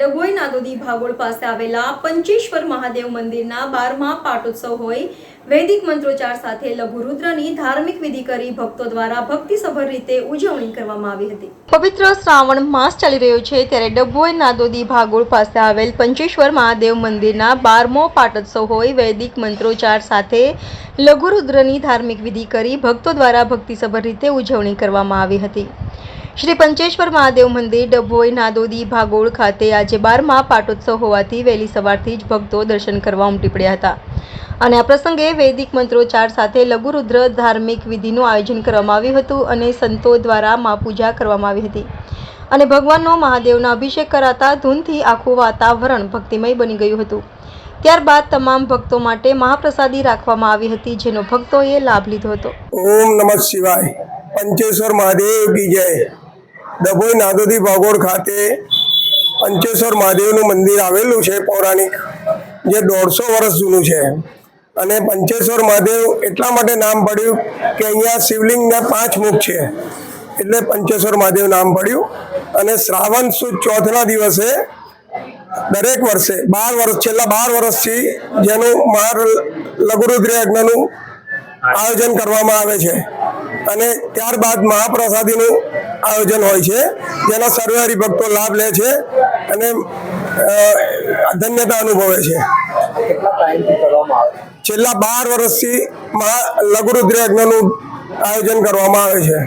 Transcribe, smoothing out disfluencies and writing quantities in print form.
ડભોઈ નાદોદી ભાગોળ પાસે આવેલા પંચેશ્વર મહાદેવ મંદિરના 12મા પાટોત્સવ હોય વૈદિક મંત્રોચ્ચાર સાથે લઘુરુદ્રની ધાર્મિક વિધિ કરી ભક્તો દ્વારા ભક્તિસભર રીતે ઉજવણી કરવામાં આવી હતી। પવિત્ર શ્રાવણ માસ ચાલી રહ્યો છે ત્યારે ડભોઈ નાદોદી ભાગોળ પાસે આવેલ પંચેશ્વર મહાદેવ મંદિરના 12મો પાટોત્સવ હોય વૈદિક મંત્રોચ્ચાર સાથે લઘુરુદ્રની ધાર્મિક વિધિ કરી ભક્તો દ્વારા ભક્તિસભર રીતે ઉજવણી કરવામાં આવી હતી। શ્રી પંચેશ્વર મહાદેવ મંદિર ડભોઈ નાદોદી ભાગોળ ખાતે આજે 12મા પાટોત્સવ હોવાથી વહેલી સવારથી જ ભક્તો દર્શન કરવા ઉમટી પડ્યા હતા અને આ પ્રસંગે વૈદિક મંત્રોચ્ચાર સાથે લઘુરુદ્ર ધાર્મિક વિધિનું આયોજન કરવામાં આવ્યું હતું અને સંતો દ્વારા મા પૂજા કરવામાં આવી હતી અને ભગવાનનો મહાદેવના અભિષેક કરાતા ધૂનથી આખું વાતાવરણ ભક્તિમય બની ગયું હતું। ત્યારબાદ તમામ ભક્તો માટે મહાપ્રસાદી રાખવામાં આવી હતી જેનો ભક્તોએ લાભ લીધો હતો। ओम नमः शिवाय। पंचेश्वर महादेव की जय। डभोई नादोदी भागोળ खाते पंचेश्वर महादेवનું મંદિર આવેલું છે પૌરાણિક, જે 150 વર્ષ જૂનું છે અને પંચેશ્વર મહાદેવ એટલા માટે નામ પડ્યું કે અહીંયા શિવલિંગના 5 મુખ છે એટલે પંચેશ્વર મહાદેવ નામ પડ્યું। અને શ્રાવણ સુદ ચોથના દિવસે દરેક વર્ષે 12 વર્ષ છેલ્લા 12 વર્ષથી જેનું લઘુરુદ્ર યજ્ઞનું આયોજન કરવામાં આવે છે અને ત્યારબાદ મહાપ્રસાદીનું આયોજન હોય છે જેના સર્વે હરિભક્તો લાભ લે છે અને ધન્યતા અનુભવે છે। છેલ્લા 12 વર્ષથી લઘુરુદ્ર યજ્ઞનું આયોજન કરવામાં આવે છે।